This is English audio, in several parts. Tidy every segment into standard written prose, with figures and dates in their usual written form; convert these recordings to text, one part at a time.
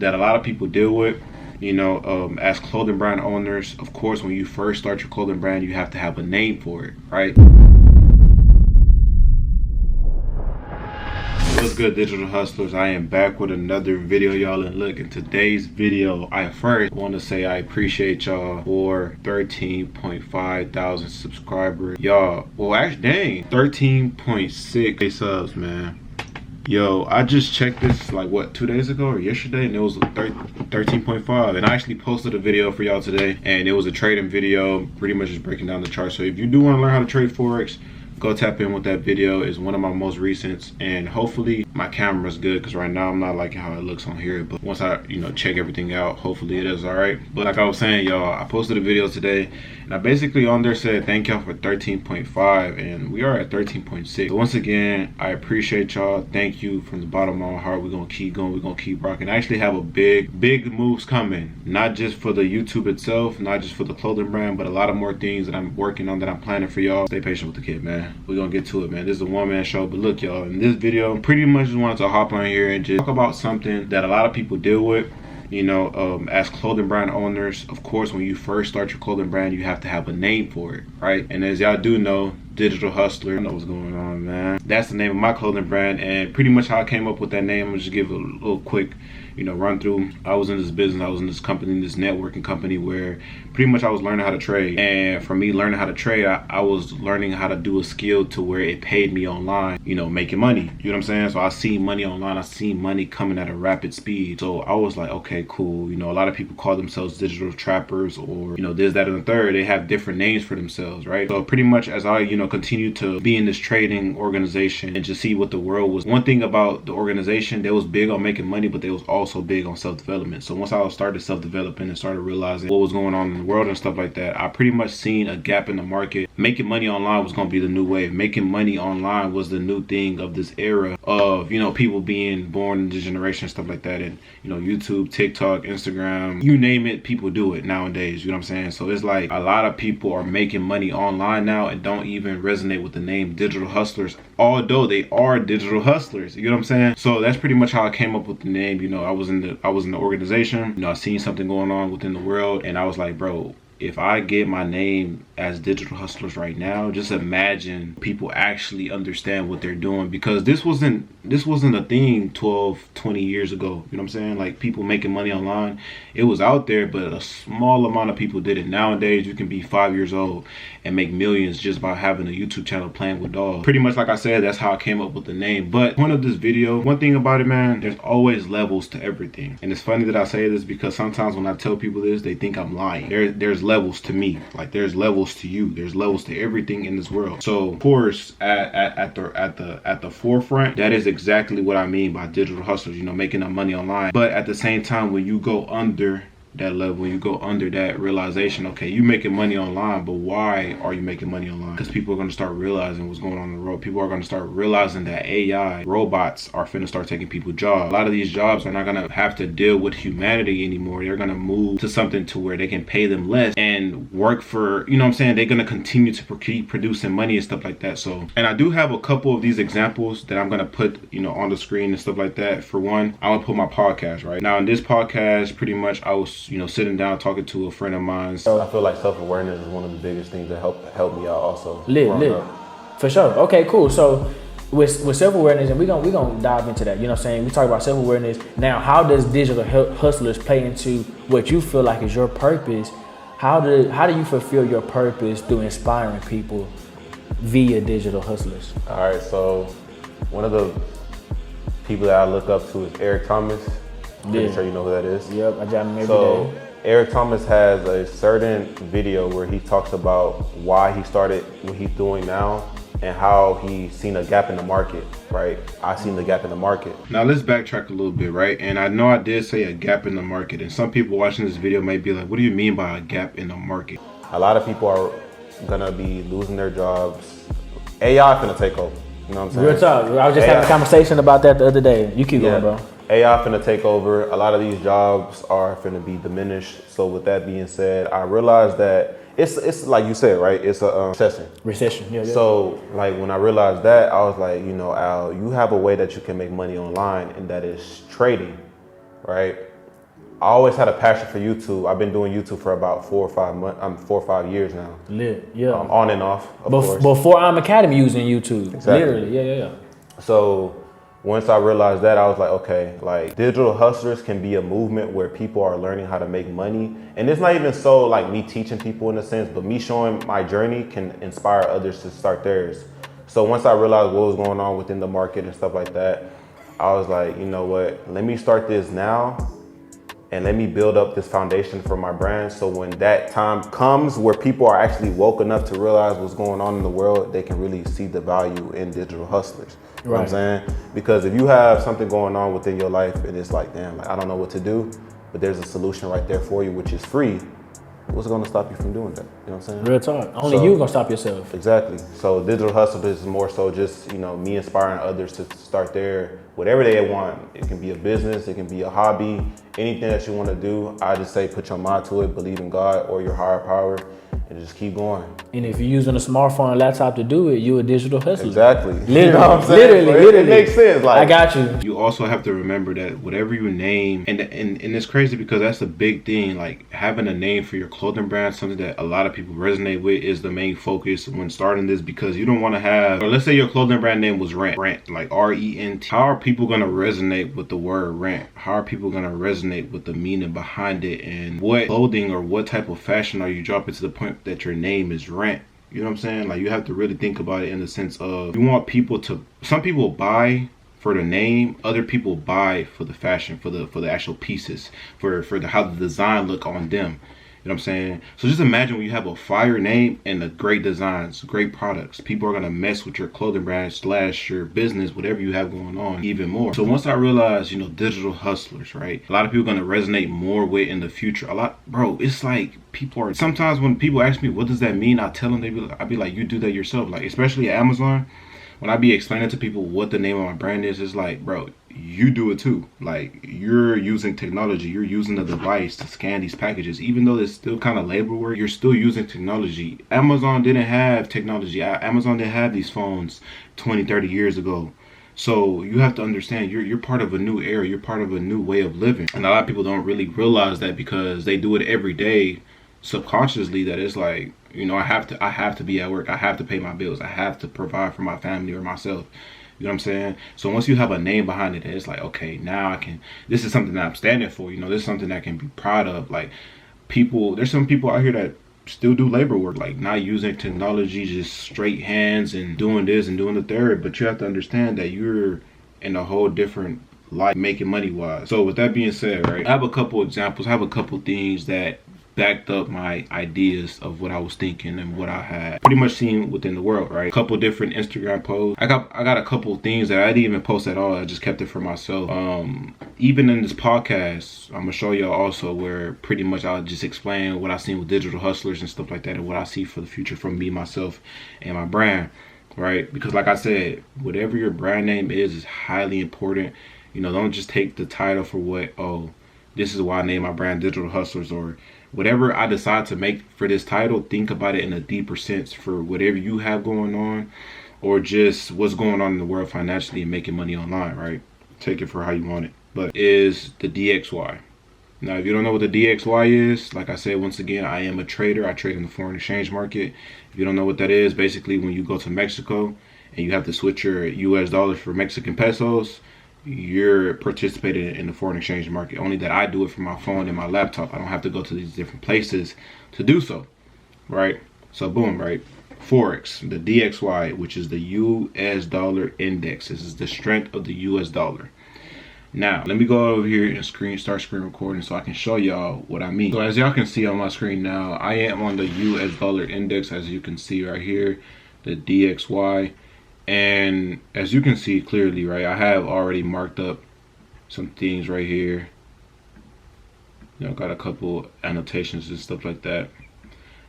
that a lot of people deal with. As clothing brand owners, of course, when you first start your clothing brand, you have to have a name for it, right? What's good, digital hustlers? I am back with another video, y'all. And look, in today's video, I first want to say I appreciate y'all for 13.5 thousand subscribers. Y'all, well, actually, dang, 13.6 subs, man. Yo, I just checked this like what, 2 days ago or yesterday, and it was 13.5. And I actually posted a video for y'all today, and it was a trading video, pretty much just breaking down the chart. So if you do want to learn how to trade Forex, go tap in with that video. Is one of my most recent, and hopefully my camera's good, because right now I'm not liking how it looks on here, but once I check everything out, hopefully it is all right. But like I was saying, y'all, I posted a video today, and I basically on there said thank y'all for 13.5, and we are at 13.6. So once again, I appreciate y'all. Thank you from the bottom of my heart. We're gonna keep going, we're gonna keep rocking. I actually have a big moves coming, not just for the YouTube itself, not just for the clothing brand, but a lot of more things that I'm working on, that I'm planning for y'all. Stay patient with the kid, man. We're gonna get to it, man. This is a one-man show. But look, y'all, in this video, pretty much just wanted to hop on here and just talk about something that a lot of people deal with. As clothing brand owners, of course, when you first start your clothing brand, you have to have a name for it, right? And as y'all do know, Digital Hustler, I know what's going on, man. That's the name of my clothing brand, and pretty much how I came up with that name, I'm gonna just give a little quick run through. I was in this business, I was in this company, this networking company, where pretty much I was learning how to trade. And for me learning how to trade, I was learning how to do a skill to where it paid me online, making money. You know what I'm saying? So I see money online, I see money coming at a rapid speed. So I was like, okay, cool. A lot of people call themselves digital trappers, or this, that, and the third. They have different names for themselves, right? So pretty much as I continue to be in this trading organization and just see what the world was. One thing about the organization, they was big on making money, but they was also big on self-development. So once I started self-developing and started realizing what was going on in the world and stuff like that, I pretty much seen a gap in the market. Making money online was going to be the new wave. Making money online was the new thing of this era of people being born in this generation and stuff like that. And YouTube, TikTok, Instagram, you name it, people do it nowadays. You know what I'm saying? So it's like a lot of people are making money online now and don't even resonate with the name digital hustlers, although they are digital hustlers. You know what I'm saying? So that's pretty much how I came up with the name. I was in the organization. I seen something going on within the world, and I was like, bro, if I get my name as Digital Hustlers right now, just imagine people actually understand what they're doing, because this wasn't a thing 12, 20 years ago. You know what I'm saying? Like, people making money online, it was out there, but a small amount of people did it. Nowadays, you can be 5 years old and make millions just by having a YouTube channel playing with dolls. Pretty much, like I said, that's how I came up with the name. But point of this video, one thing about it, man, there's always levels to everything. And it's funny that I say this, because sometimes when I tell people this, they think I'm lying. There's levels to me, like there's levels to you, there's levels to everything in this world. So of course, at the forefront, that is exactly what I mean by digital hustlers, making that money online. But at the same time, when you go under that level, when you go under that realization, okay, you making money online, but why are you making money online? Because people are going to start realizing what's going on in the road. People are going to start realizing that AI, robots are finna start taking people's jobs. A lot of these jobs are not going to have to deal with humanity anymore. They're going to move to something to where they can pay them less and work for, they're going to continue to keep producing money and stuff like that. So, and I do have a couple of these examples that I'm going to put, on the screen and stuff like that. For one, I want to put my podcast, right? Now in this podcast, pretty much I was sitting down talking to a friend of mine. I feel like self-awareness is one of the biggest things that help me out also. Lit. For sure. Okay, cool. So with self-awareness, and we're gonna dive into that, we talk about self-awareness. Now, how does digital hustlers play into what you feel like is your purpose? How do you fulfill your purpose through inspiring people via digital hustlers? All right, so one of the people that I look up to is Eric Thomas. Pretty sure you know who that is. Yep, I jam him every day. Eric Thomas has a certain video where he talks about why he started what he's doing now and how he's seen a gap in the market, right? I seen the gap in the market. Now let's backtrack a little bit, right? And I know I did say a gap in the market, and some people watching this video may be like, what do you mean by a gap in the market? A lot of people are gonna be losing their jobs. AI finna take over, you know what I'm saying? Real talk. I was just having a conversation about that the other day. You keep going, bro. AI finna take over. A lot of these jobs are finna be diminished. So with that being said, I realized that it's like you said, right? It's a recession. Yeah. So like when I realized that, I was like, Al, you have a way that you can make money online, and that is trading, right? I always had a passion for YouTube. I've been doing YouTube for about 4 or 5 years now. Lit, yeah. On and off, of course. Before I'm Academy using YouTube. Exactly. Literally, yeah. So once I realized that, I was like, okay, like Digital Hustlers can be a movement where people are learning how to make money. And it's not even so like me teaching people in a sense, but me showing my journey can inspire others to start theirs. So once I realized what was going on within the market and stuff like that, I was like, you know what, let me start this now and let me build up this foundation for my brand. So when that time comes where people are actually woke enough to realize what's going on in the world, they can really see the value in Digital Hustlers. You know what I'm saying? Because if you have something going on within your life and it's like, damn, like, I don't know what to do, but there's a solution right there for you, which is free, what's gonna stop you from doing that? You know what I'm saying? Real talk. Only you gonna stop yourself. Exactly. So Digital Hustle is more so just, you know, me inspiring others to start their, whatever they want. It can be a business, it can be a hobby, anything that you wanna do. I just say put your mind to it, believe in God or your higher power, and just keep going. And if you're using a smartphone or laptop to do it, you're a digital hustler. Exactly. Literally, you know what I'm saying? literally. It makes sense. Like, I got you. You also have to remember that whatever you name, and it's crazy because that's a big thing. Like having a name for your clothing brand, something that a lot of people resonate with, is the main focus when starting this, because you don't want to have, or let's say your clothing brand name was Rent, like RENT. How are people going to resonate with the word rent? How are people going to resonate with the meaning behind it? And what clothing or what type of fashion are you dropping to the point that your name is Rent? You know what I'm saying? Like you have to really think about it in the sense of, you want people to, some people buy for the name, other people buy for the fashion, for the actual pieces, for the how the design look on them. You know what I'm saying? So just imagine when you have a fire name and the great designs, great products, people are gonna mess with your clothing brand / your business, whatever you have going on, even more. So once I realized, you know, Digital Hustlers, right? A lot of people are gonna resonate more with in the future. Bro, it's like people are, sometimes when people ask me, what does that mean? I tell them, I'd be like, you do that yourself. Like, especially at Amazon, when I be explaining to people what the name of my brand is, it's like, bro, you do it too. Like, you're using technology, you're using a device to scan these packages. Even though it's still kind of labor work, you're still using technology. Amazon didn't have technology. Amazon didn't have these phones 20, 30 years ago. So you have to understand, you're part of a new era, you're part of a new way of living. And a lot of people don't really realize that because they do it every day subconsciously, that it's like, you know, I have to be at work, I have to pay my bills, I have to provide for my family or myself. You know what I'm saying? So once you have a name behind it, it's like, okay, now I can, this is something that I'm standing for. You know, this is something that I can be proud of. Like, people, there's some people out here that still do labor work, like not using technology, just straight hands and doing this and doing the third. But you have to understand that you're in a whole different life, making money wise. So with that being said, right, I have a couple examples, I have a couple things that backed up my ideas of what I was thinking and what I had pretty much seen within the world, right? A couple different Instagram posts. I got a couple things that I didn't even post at all. I just kept it for myself. Even in this podcast, I'm gonna show y'all also where pretty much I'll just explain what I seen with Digital Hustlers and stuff like that, and what I see for the future from me, myself, and my brand, right? Because like I said, whatever your brand name is highly important. You know, don't just take the title for what, oh, this is why I named my brand Digital Hustlers, or whatever I decide to make for this title. Think about it in a deeper sense for whatever you have going on, or just what's going on in the world financially and making money online, right? Take it for how you want it. But is the DXY. Now, if you don't know what the DXY is, like I said, once again, I am a trader. I trade in the foreign exchange market. If you don't know what that is, basically when you go to Mexico and you have to switch your US dollars for Mexican pesos, you're participating in the foreign exchange market. Only that I do it from my phone and my laptop. I don't have to go to these different places to do so, right? So boom, right? Forex, the DXY, which is the US dollar index. This is the strength of the US dollar. Now, let me go over here and start screen recording so I can show y'all what I mean. So as y'all can see on my screen now, I am on the US dollar index, as you can see right here, the DXY. And as you can see clearly, right, I have already marked up some things right here. You know, got a couple annotations and stuff like that.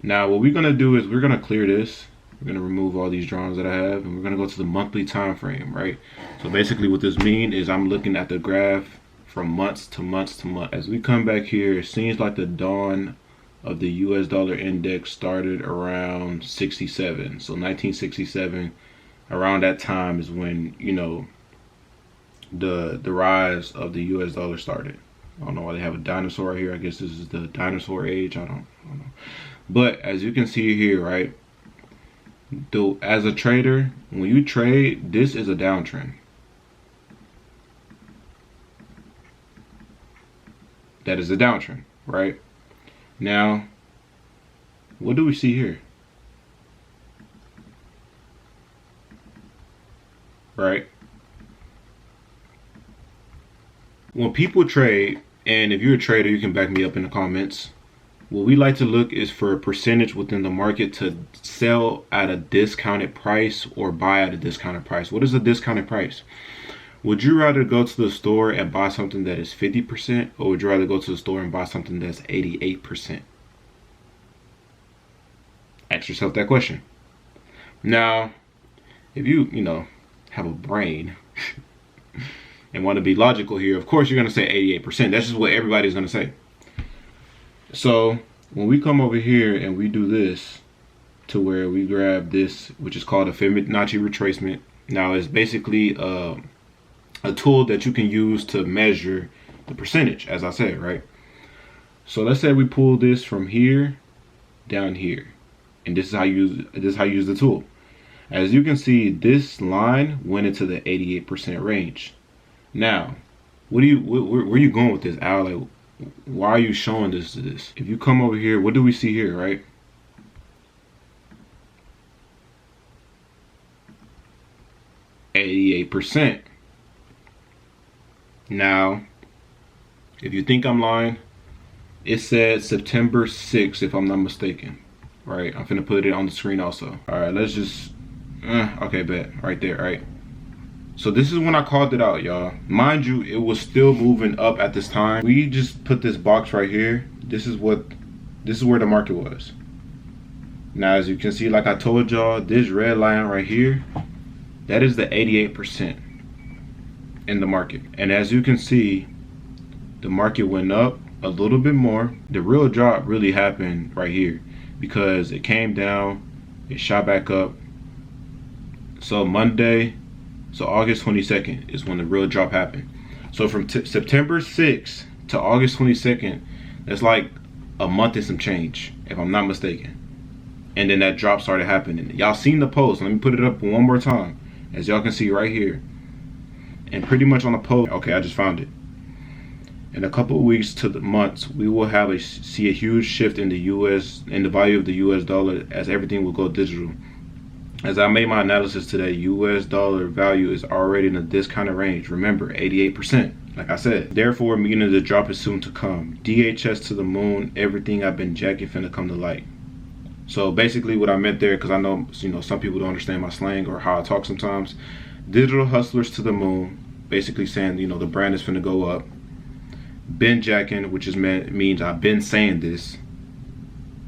Now, what we're gonna do is we're gonna clear this. We're gonna remove all these drawings that I have, and we're gonna go to the monthly time frame, right? So basically what this means is I'm looking at the graph from months to months to months. As we come back here, it seems like the dawn of the US dollar index started around 67. So 1967. Around that time is when, you know, the rise of the US dollar started, I don't know why they have a dinosaur right here. I guess this is the dinosaur age. I don't know. But as you can see here, right? As a trader, when you trade, this is a downtrend. That is a downtrend, right? Now, what do we see here? Right? When people trade, and if you're a trader, you can back me up in the comments. What we like to look is for a percentage within the market to sell at a discounted price or buy at a discounted price. What is a discounted price? Would you rather go to the store and buy something that is 50%, or would you rather go to the store and buy something that's 88%? Ask yourself that question. Now, if you have a brain and want to be logical here, of course you're going to say 88%. That's just what everybody's going to say. So when we come over here and we do this to where we grab this, which is called a Fibonacci retracement. Now it's basically a tool that you can use to measure the percentage, as I said, right? So let's say we pull this from here down here, and this is how you use the tool. As you can see, this line went into the 88% range. Now, where are you going with this, Al? Like, why are you showing this to this? If you come over here, what do we see here, right? %. Now, if you think I'm lying, it said September 6th, if I'm not mistaken. Right? I'm finna put it on the screen also. All right, let's just, okay, bet. Right there, right? So this is when I called it out, y'all. Mind you, it was still moving up at this time. We just put this box right here. This is where the market was. Now, as you can see, like I told y'all, this red line right here, that is the 88% in the market. And as you can see, the market went up a little bit more. The real drop really happened right here because it came down, it shot back up. So August 22nd is when the real drop happened. So from September 6th to August 22nd, that's like a month and some change, if I'm not mistaken. And then that drop started happening. Y'all seen the post. Let me put it up one more time. As y'all can see right here. And pretty much on the post, okay, I just found it. In a couple of weeks to the months, we will see a huge shift in the value of the US dollar, as everything will go digital. As I made my analysis today, US dollar value is already in a discounted range. Remember, 88%, like I said. Therefore, meaning the drop is soon to come. DHS to the moon, everything I've been jacking finna come to light. So basically what I meant there, because I know some people don't understand my slang or how I talk sometimes. Digital hustlers to the moon, basically saying the brand is finna go up. Been jacking, which means I've been saying this.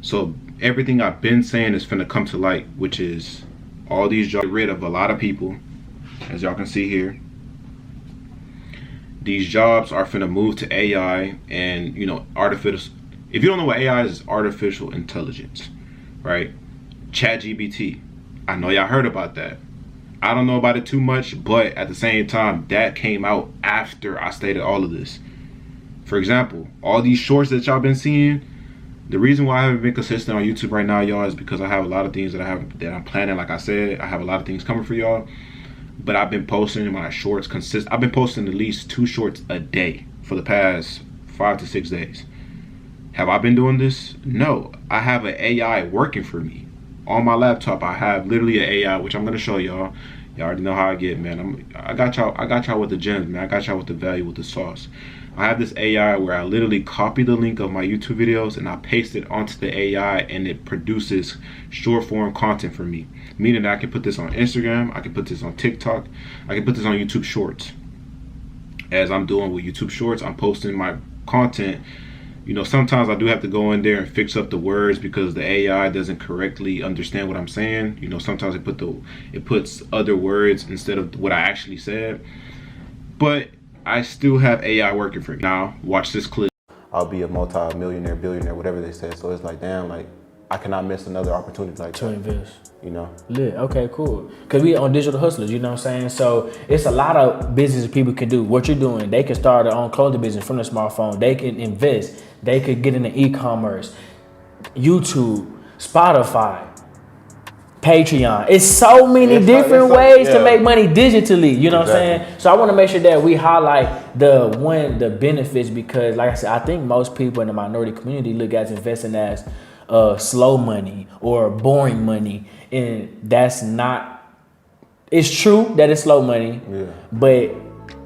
So everything I've been saying is finna come to light, which is all these jobs. Get rid of a lot of people, as y'all can see here. These jobs are finna move to AI and artificial. If you don't know what AI is, it's artificial intelligence, right? ChatGPT. I know y'all heard about that. I don't know about it too much, but at the same time, that came out after I stated all of this. For example, all these shorts that y'all been seeing, the reason why I haven't been consistent on YouTube right now, y'all, is because I have a lot of things that I'm planning. Like I said, I have a lot of things coming for y'all. But I've been posting my shorts I've been posting at least 2 shorts a day for the past 5 to 6 days. Have I been doing this? No. I have an AI working for me. On my laptop, I have literally an AI, which I'm gonna show y'all. Y'all already know how I get, man. I got y'all with the gems, man. I got y'all with the value, with the sauce. I have this AI where I literally copy the link of my YouTube videos and I paste it onto the AI, and it produces short form content for me. Meaning that I can put this on Instagram, I can put this on TikTok, I can put this on YouTube Shorts. As I'm doing with YouTube Shorts, I'm posting my content. Sometimes I do have to go in there and fix up the words because the AI doesn't correctly understand what I'm saying. Sometimes it puts other words instead of what I actually said. But I still have AI working for me. Now, watch this clip. I'll be a multi-millionaire, billionaire, whatever they say. So it's like, damn, like, I cannot miss another opportunity like To that. invest. You know? Lit. Okay, cool. Cause we on Digital Hustlers, you know what I'm saying? So it's a lot of business people can do. What you're doing, they can start their own clothing business from the smartphone. They can invest. They could get into e-commerce, YouTube, Spotify, Patreon. It's so many different ways to make money digitally. You know what I'm saying? So I want to make sure that we highlight the benefits, because like I said, I think most people in the minority community look at investing as slow money or boring money, and that's not. It's true that it's slow money, but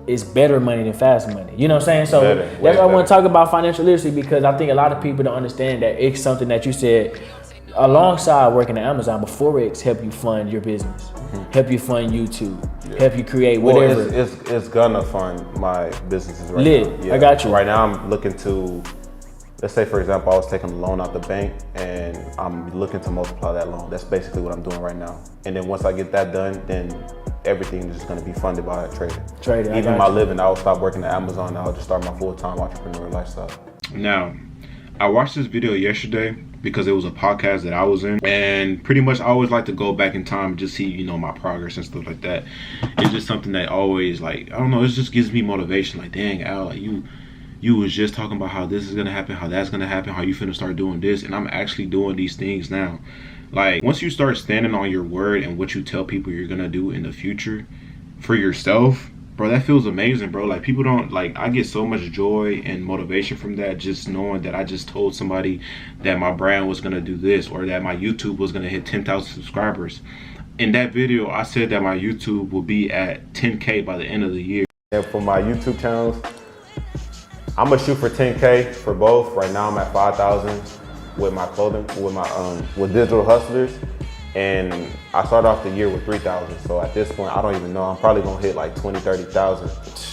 it's better money than fast money. You know what I'm saying? So that's why I want to talk about financial literacy, because I think a lot of people don't understand that it's something that you said alongside working at Amazon, but Forex help you fund your business, help you fund YouTube, help you create whatever. Well, it's gonna fund my businesses right now. Yeah. I got you. Right now I'm looking to, let's say for example, I was taking a loan out the bank and I'm looking to multiply that loan. That's basically what I'm doing right now. And then once I get that done, then everything is just gonna be funded by trading. Even my living, I'll stop working at Amazon and I'll just start my full-time entrepreneur lifestyle. Now, I watched this video yesterday because it was a podcast that I was in, and pretty much I always like to go back in time and just see, you know, my progress and stuff like that. It's just something that always, like, I don't know, it just gives me motivation. Like, dang, Al, like you was just talking about how this is gonna happen, how that's gonna happen, how you finna start doing this, and I'm actually doing these things now. Like, once you start standing on your word and what you tell people you're gonna do in the future for yourself, bro, that feels amazing, bro. Like, people don't, like, I get so much joy and motivation from that, just knowing that I just told somebody that my brand was gonna do this, or that my YouTube was gonna hit 10,000 subscribers. In that video, I said that my YouTube will be at 10K by the end of the year. And for my YouTube channels, I'm gonna shoot for 10K for both. Right now I'm at 5,000 with my clothing, with Digital Hustlers. And I started off the year with 3,000. So at this point, I don't even know. I'm probably gonna hit like 20, 30,000.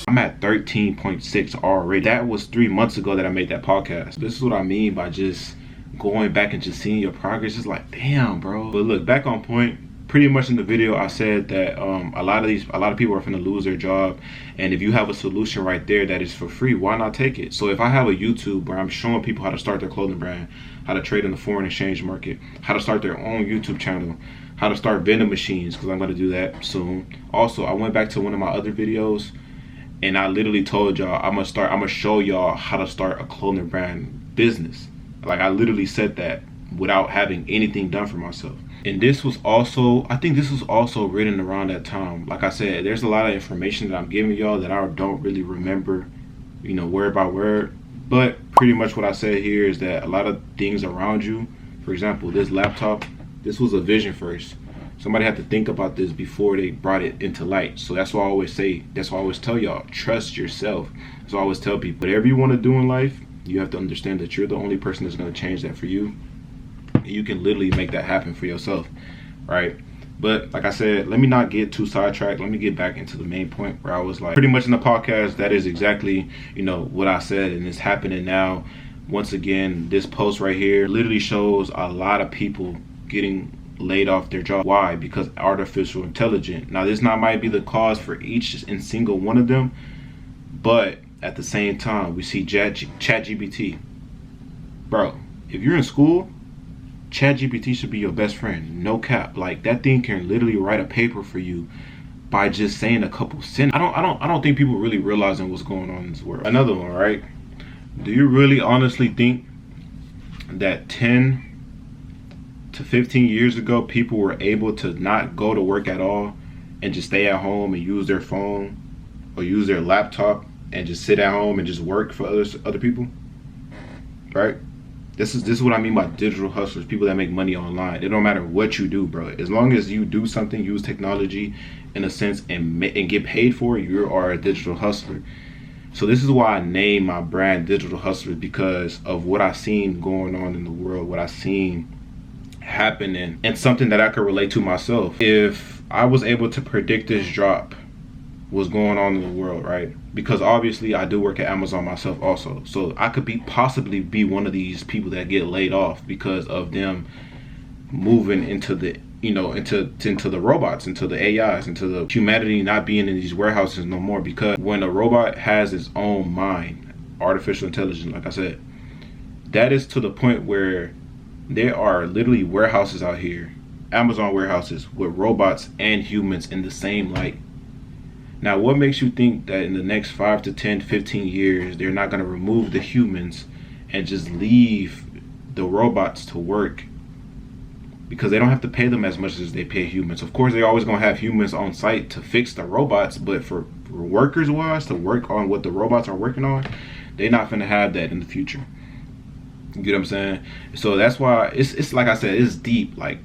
I'm at 13.6 already. That was 3 months ago that I made that podcast. This is what I mean by just going back and just seeing your progress. It's like, damn, bro. But look, back on point. Pretty much in the video, I said that a lot of people are gonna lose their job, and if you have a solution right there that is for free, why not take it? So if I have a YouTube where I'm showing people how to start their clothing brand, how to trade in the foreign exchange market, how to start their own YouTube channel, how to start vending machines, because I'm gonna do that soon. Also, I went back to one of my other videos, and I literally told y'all I'm gonna show y'all how to start a clothing brand business. Like, I literally said that without having anything done for myself. And this was also, I think this was also written around that time. Like I said, there's a lot of information that I'm giving y'all that I don't really remember, you know, word by word. But pretty much what I said here is that a lot of things around you, for example, this laptop, this was a vision first. Somebody had to think about this before they brought it into light. So that's why I always say, that's why I always tell y'all, trust yourself. That's why I always tell people, whatever you want to do in life, you have to understand that you're the only person that's going to change that for you. You can literally make that happen for yourself, right? But like I said, let me not get too sidetracked. Let me get back into the main point where I was like, pretty much in the podcast, that is exactly, you know, what I said, and it's happening now. Once again, this post right here literally shows a lot of people getting laid off their job. Why? Because artificial intelligence. Now, this might be the cause for each and single one of them, but at the same time, we see ChatGPT. Bro, if you're in school, ChatGPT should be your best friend. No cap. Like, that thing can literally write a paper for you by just saying a couple sentences. I don't think people really realizing what's going on in this world. Another one, right? Do you really honestly think that 10 to 15 years ago people were able to not go to work at all and just stay at home and use their phone or use their laptop and just sit at home and just work for other people? Right? This is what I mean by digital hustlers, people that make money online. It don't matter what you do, bro. As long as you do something, use technology in a sense, and get paid for it, you are a digital hustler. So this is why I named my brand Digital Hustlers, because of what I seen going on in the world, what I seen happening, and something that I could relate to myself. If I was able to predict this drop was going on in the world, right? Because obviously I do work at Amazon myself also. So I could possibly be one of these people that get laid off because of them moving into the, you know, into the robots, into the AIs, into the humanity not being in these warehouses no more. Because when a robot has its own mind, artificial intelligence, like I said, that is to the point where There are literally warehouses out here, Amazon warehouses, with robots and humans in the same light. Now, what makes you think that in the next 5 to 10, 15 years, they're not going to remove the humans and just leave the robots to work? Because they don't have to pay them as much as they pay humans. Of course, they're always going to have humans on site to fix the robots, but for workers wise, to work on what the robots are working on, they're not going to have that in the future. You get what I'm saying? So that's why it's like I said, it's deep. Like,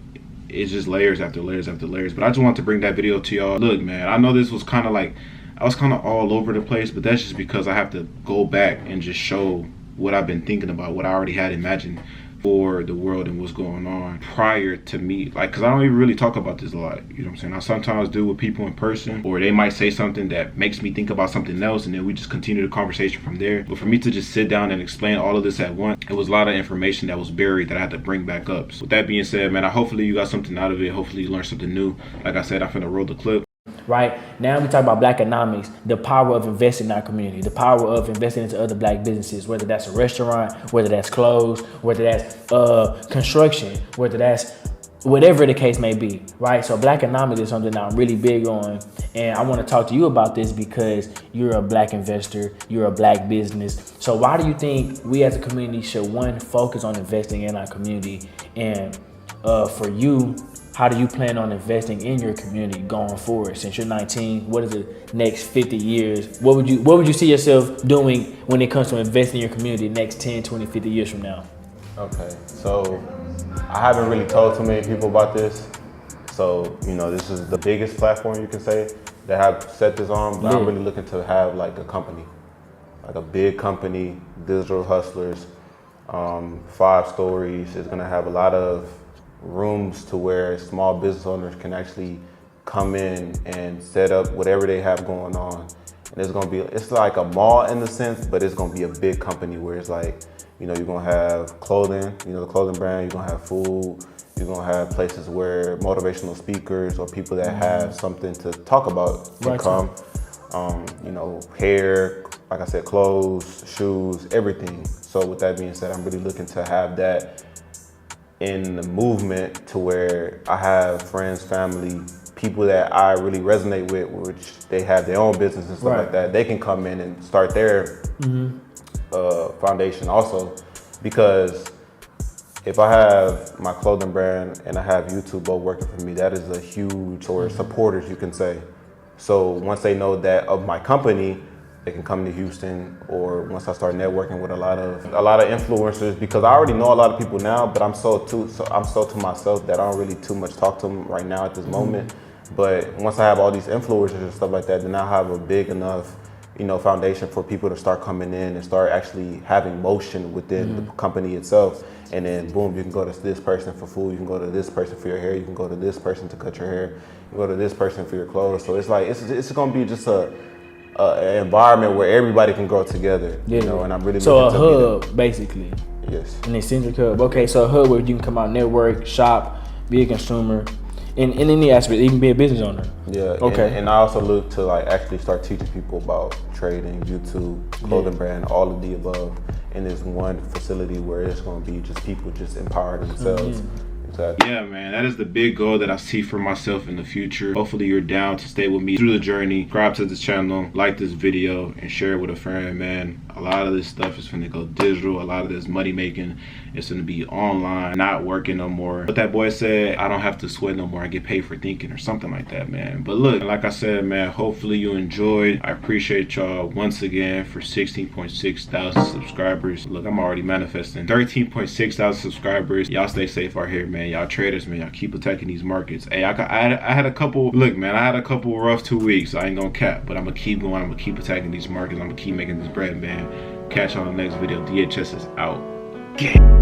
it's just layers after layers after layers. But I just wanted to bring that video to y'all. Look, man, I know this was kind of like, I was kind of all over the place, but that's just because I have to go back and just show what I've been thinking about, what I already had imagined for the world and what's going on prior to me. Like, because I don't even really talk about this a lot, you know what I'm saying? I sometimes do with people in person, or they might say something that makes me think about something else, and then we just continue the conversation from there. But for me to just sit down and explain all of this at once, it was a lot of information that was buried that I had to bring back up. So with that being said, man, hopefully you got something out of it. Hopefully you learned something new. Like I said, I'm finna roll the clip. Right now, we talk about Black economics, the power of investing in our community, the power of investing into other Black businesses, whether that's a restaurant, whether that's clothes, whether that's construction, whether that's whatever the case may be, right? So Black economics is something that I'm really big on, and I want to talk to you about this because you're a Black investor, you're a Black business. So why do you think we as a community should, one, focus on investing in our community, and for you, how do you plan on investing in your community going forward? Since you're 19, what is the next 50 years? What would you see yourself doing when it comes to investing in your community next 10, 20, 50 years from now? Okay, so I haven't really told too many people about this. So, you know, this is the biggest platform you can say that have set this on, but I'm really looking to have like a company, like a big company, Digital Hustlers, 5 stories. It's gonna have a lot of rooms to where small business owners can actually come in and set up whatever they have going on. And it's gonna be, it's like a mall in the sense, but it's gonna be a big company where it's like, you know, you're gonna have clothing, you know, the clothing brand, you're gonna have food, you're gonna have places where motivational speakers or people that have something to talk about can come. You know, hair, like I said, clothes, shoes, everything. So with that being said, I'm really looking to have that in the movement to where I have friends, family, people that I really resonate with, which they have their own business and stuff like that. They can come in and start their foundation also, because if I have my clothing brand and I have YouTube both working for me, that is a huge, or supporters you can say. So once they know that of my company, they can come to Houston, or once I start networking with a lot of influencers, because I already know a lot of people now, but I'm so to myself that I don't really too much talk to them right now at this moment. But once I have all these influencers and stuff like that, then I have a big enough, you know, foundation for people to start coming in and start actually having motion within the company itself. And then boom, you can go to this person for food, you can go to this person for your hair, you can go to this person to cut your hair, you can go to this person for your clothes. So it's like, it's gonna be just an environment where everybody can grow together, you know, and I'm really so a hub, basically. Yes. An eccentric hub. Okay, so a hub where you can come out, network, shop, be a consumer, in any aspect, even be a business owner. Yeah. Okay. And I also look to like actually start teaching people about trading, YouTube, clothing brand, all of the above, in this one facility where it's going to be just people just empower themselves. Exactly. Yeah, man, that is the big goal that I see for myself in the future. Hopefully you're down to stay with me through the journey. Subscribe to this channel, like this video, and share it with a friend, man. A lot of this stuff is finna go digital. A lot of this money making is gonna be online, not working no more. But that boy said, I don't have to sweat no more. I get paid for thinking, or something like that, man. But look, like I said, man, hopefully you enjoyed. I appreciate y'all once again for 16.6 thousand subscribers. Look, I'm already manifesting 13.6 thousand subscribers. Y'all stay safe out here, man. Y'all traders, man, y'all keep attacking these markets. Hey, I had a couple, look, man, I had a couple rough 2 weeks. I ain't gonna cap, but I'm gonna keep going. I'm gonna keep attacking these markets. I'm gonna keep making this bread, man. Catch you on the next video. DHS is out. Gang.